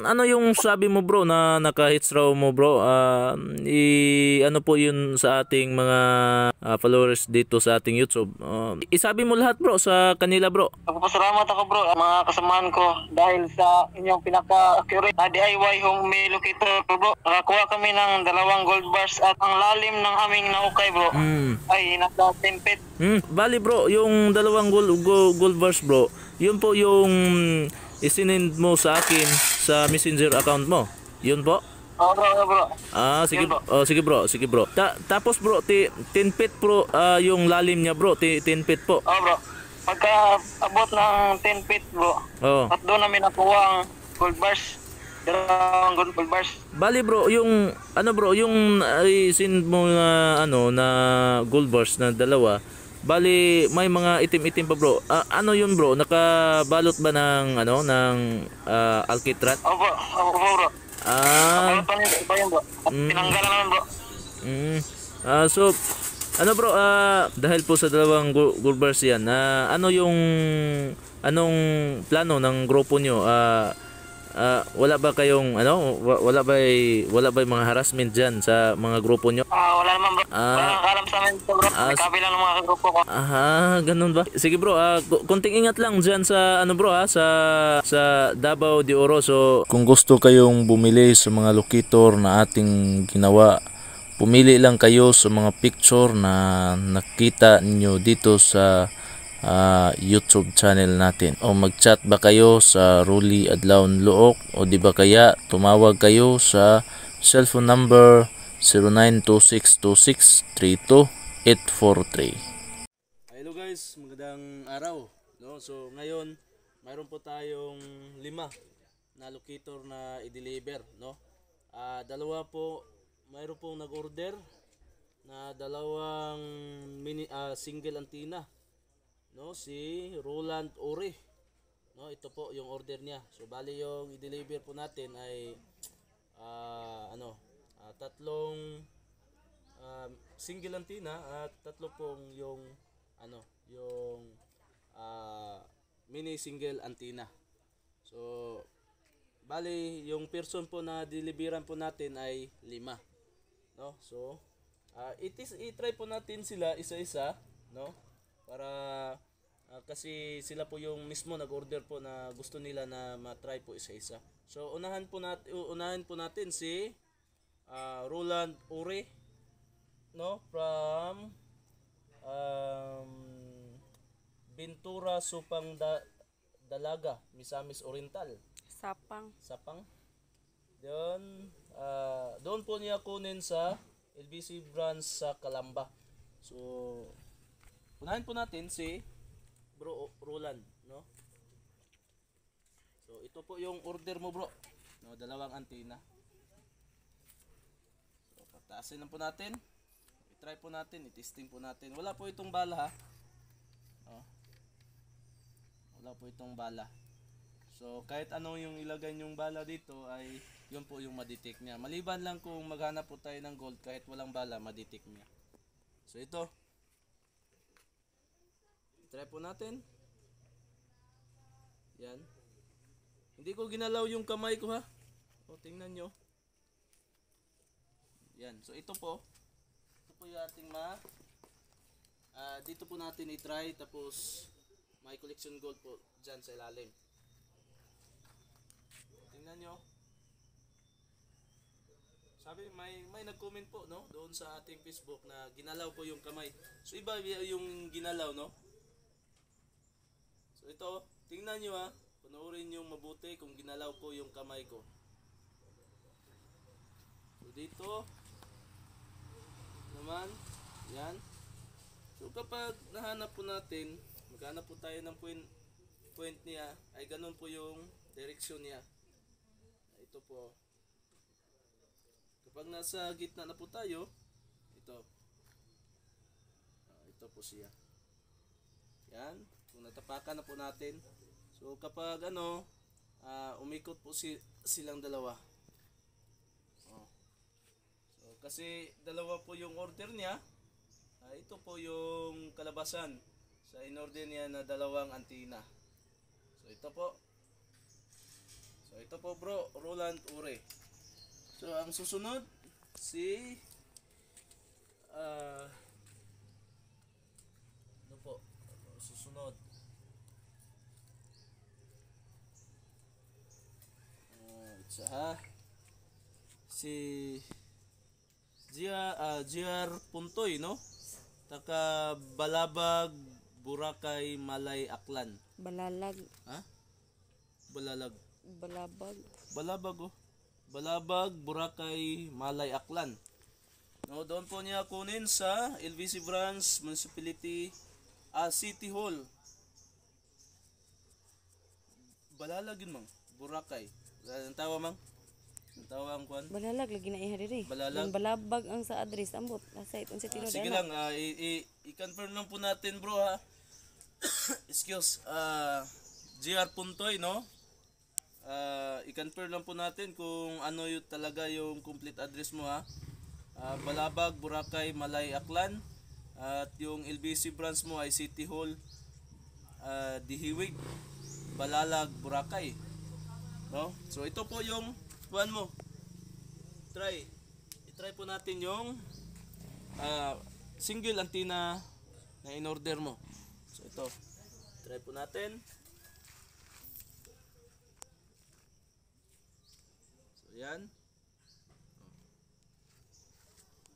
Ano yung sabi mo bro na naka-hits raw mo bro? Ano po yun sa ating mga followers dito sa ating YouTube. Isabi mo lahat bro sa kanila bro. Nagpapasalamat ako bro mga kasamahan ko dahil sa inyong pinaka-accurate na DIY home locator bro. Nakakuha kami ng 2 gold bars at ang lalim ng aming naukay bro ay nasa 10 feet. Bali bro, yung 2 gold bars bro, yun po yung isinend mo sa akin sa messenger account mo. Yun po? Oo bro. Sige bro. Sige bro. Tapos bro, 10 feet bro, yung lalim niya bro, 10 feet po. Oo bro. Pagka abot ng 10 feet bro. At doon namin nakuha ang gold bars. 2 gold bars. Bali bro, yung yung send mo na na gold bars na 2. Bali may mga itim-itim pa bro. Ano yun bro? Nakabalot ba ng ng alkitrat? Opo bro. Tinanggalan naman bro. So bro, dahil po sa 2 gold bars yan, anong plano ng grupo nyo? Wala ba kayong wala ba mga harassment diyan sa mga grupo nyo? Wala naman bro. Wala nakalam sa amin bro. Kabilang ng mga grupo ko. Ganun ba? Sige bro, konting ingat lang diyan sa bro sa Davao de Oro. So kung gusto kayong bumili sa mga locator na ating ginawa, pumili lang kayo sa mga picture na nakita niyo dito sa YouTube channel natin, o mag-chat ba kayo sa Rolly Adlaon Luok, o di ba kaya tumawag kayo sa cellphone number 0926263243. Hello guys, magandang araw no? So ngayon mayroon po tayong 5 na locator na i-deliver no. 2 po, mayroon pong nag-order na 2 single antenna no, si Roland Ore no. Ito po yung order niya. So bali yung i-deliver po natin ay 3 single antenna at 3 pong yung mini single antenna. So bali yung person po na deliveran po natin ay 5 no. So i-try po natin sila isa-isa no, para kasi sila po yung mismo nag-order po na gusto nila na ma-try po isa-isa. So unahin po natin si Roland Ore no, from Bintura, Supang Dalaga, Misamis Oriental. Sapang. Doon po niya kunin sa LBC branch sa Calamba. So unahin po natin si Bro Roland no. So ito po yung order mo bro no, 2 antenna. So pataasin lang po natin, i-try po natin, i-testing po natin. Wala po itong bala ha no? Wala po itong bala. So kahit ano yung ilagay nyong bala dito ay yun po yung madetect niya. Maliban lang kung maghanap po tayo ng gold, kahit walang bala madetect niya. So ito, try po natin. Yan. Hindi ko ginalaw yung kamay ko ha. O tingnan nyo. Yan. So ito po yung ating dito po natin i-try, tapos may collection gold po dyan sa ilalim. Tingnan nyo. Sabi may nag-comment po no doon sa ating Facebook na ginalaw po yung kamay. So iba yung ginalaw no. So ito, tingnan nyo ha, panoorin nyo mabuti kung ginalaw po yung kamay ko. So dito naman, yan. So kapag nahanap po natin, maghanap po tayo ng point niya, ay ganun po yung direksyon niya. po. Kapag nasa gitna na po tayo, ito. Ito po siya. Yan. Kung natapakan na po natin. So kapag umikot po silang dalawa. Oh. So kasi dalawa po yung order niya. Ito po yung kalabasan sa in-order niya na dalawang antina. So ito po bro, Roland Ure. So ang susunod si ano po? Susunod. Si GR Puntoy, no? Taka Balabag, Boracay, Malay, Aklan. Balalag. Ha? Balalag. Balabag. Balabag, oh. Balabag, Boracay, Malay, Aklan. No, doon po niya kunin sa LBC Branch Municipality City Hall. Balalag yun, mang. Boracay. Ang tawa, mang? Ang tawa ang kwan? Balalag lagi na iha diri. Balalag? Yung balabag ang sa address ambot. Nasa itong sa tinod. Sige lang, i-confirm lang po natin bro ha. Excuse, GR Puntoy, no? I-confirm lang po natin kung ano yung talaga yung complete address mo ha. Balabag, Boracay, Malay, Aklan. At yung LBC branch mo ay City Hall, Dihiwig, Balalag, Boracay. No? So ito po yung kuan mo. I-try po natin yung single antenna na in-order mo. So ito, try po natin. So yan.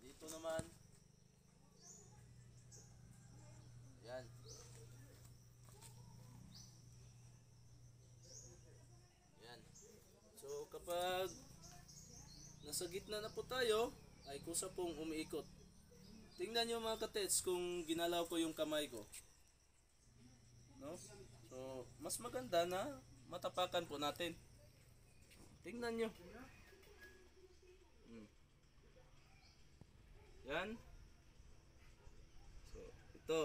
Dito naman. Yan. Yan. So kapag nasa gitna na po tayo, ay kusa pong umiikot. Tingnan nyo mga katets kung ginalaw ko yung kamay ko. No? So, mas maganda na matapakan po natin. Tingnan nyo. Yan. So, ito.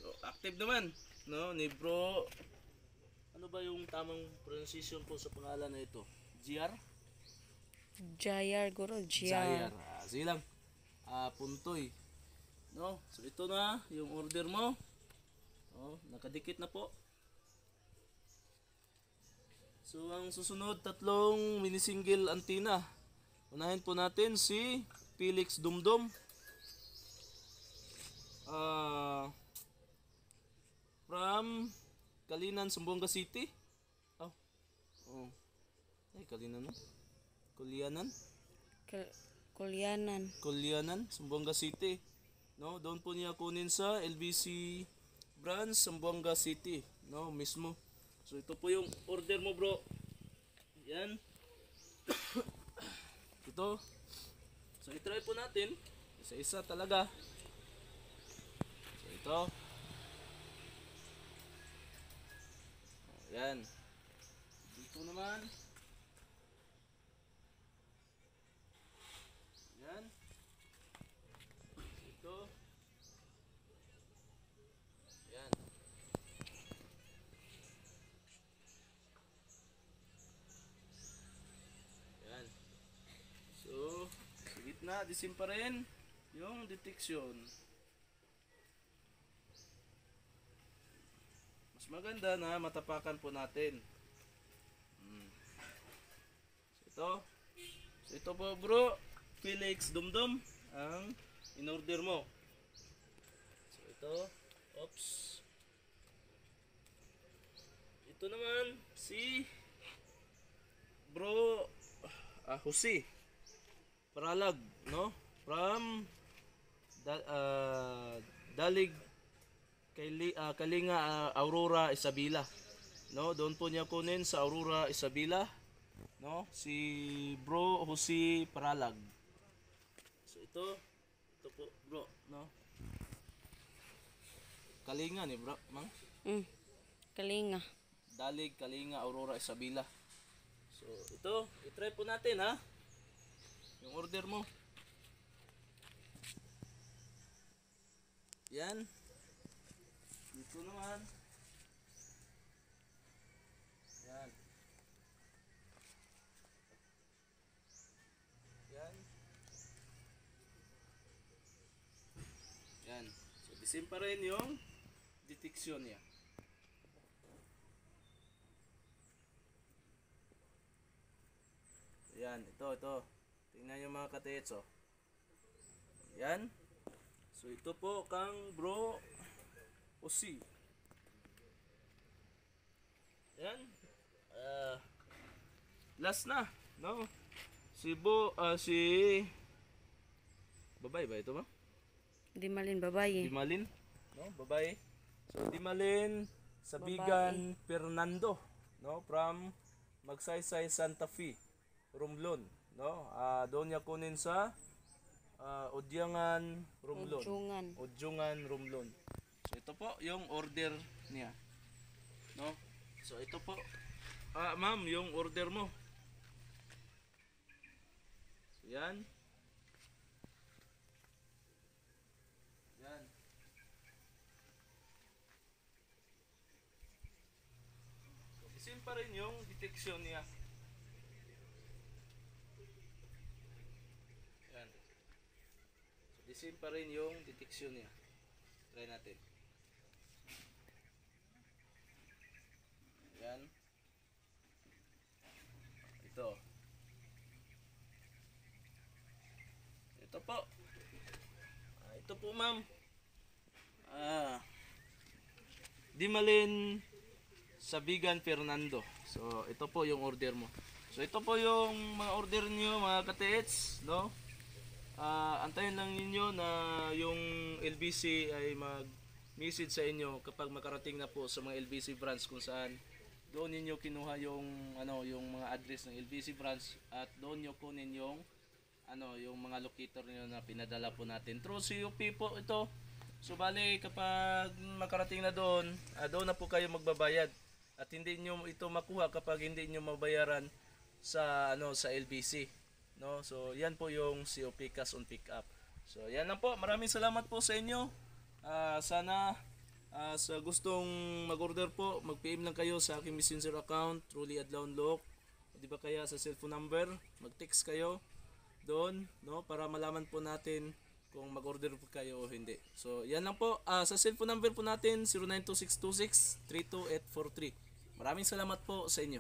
So, active naman. No? Ni bro. Ano ba yung tamang pronunciation po sa pangalan na ito? GR? Jayar guro. Jayar. Sige lang. Puntoy. No? So ito na yung order mo. Oh, nakadikit na po. So ang susunod, tatlong mini single antenna. Unahin po natin si Felix Dumdum. From Kalinan, Zamboanga City. Oh. Ay, Kalinan no? Kulyanan, Zamboanga City. No, doon po niya kunin sa LBC branch Zamboanga City, no, mismo. So ito po yung order mo, bro. Yan. Ito. So i-try po natin isa-isa talaga. So ito. Yan. Dito naman. Yan. Ito. Yan. Yan. So, sa gitna, disim pa rin yung detection. Mas maganda na matapakan po natin. So, ito po bro, Felix Dumdum ang in-order mo. So ito, oops. Ito naman si bro Jose Paralag, no? From Dalig Kalinga, Aurora, Isabela. No, doon po niya kunin sa Aurora, Isabela. No, si bro Jose Paralag. So ito po bro, no. Kalinga ni bro, mang. Kalinga. Dalig Kalinga, Aurora, Isabela. So ito, i-try po natin ha. Yung order mo. Yan. Dito naman. Yan. Yan. Yan. So the same pa rin yung detection niya. Yan, ito. Tingnan yung mga katets, oh. Yan. So ito po kang bro Osi. Yan. Last na, no? Si babae ba ito ba? Dimalin babae. Dimalin, no? Babae. So Dimalin Sabigan Fernando, no? From Magsaysay Santa Fe, Romblon, no? Doon niya kunin sa Udyangan Romblon. Udyungan Romblon. So ito po yung order niya, no? So ito po, ma'am, yung order mo. So, yan. Yan. So, isin pa rin yung detection niya. Yan. So, isin pa rin yung detection niya. Try natin. Yan. Ito. Ito po. Ito po, ma'am. Dimalin Sabigan Fernando. So, ito po yung order mo. So, ito po yung mga order niyo, mga katets, no? Antayin lang ninyo na yung LBC ay mag-message sa inyo kapag makarating na po sa mga LBC branch kung saan doon ninyo kinuha yung yung mga address ng LBC branch at doon nyo kunin yung yung mga locator niyo na pinadala po natin through CUP po ito. So bali kapag makarating na doon, doon na po kayo magbabayad at hindi niyo ito makuha kapag hindi niyo mabayaran sa sa LBC, no? So yan po yung COP cash on pick up. So yan lang po. Maraming salamat po sa inyo. Sana sa gustong mag-order po, mag-PM lang kayo sa aking messenger account, Truly Adlaon Loc. Di ba kaya sa cellphone number, mag-text kayo doon, no, para malaman po natin kung mag-order po kayo o hindi. So, yan lang po. Sa cellphone number po natin, 092626-32843. Maraming salamat po sa inyo.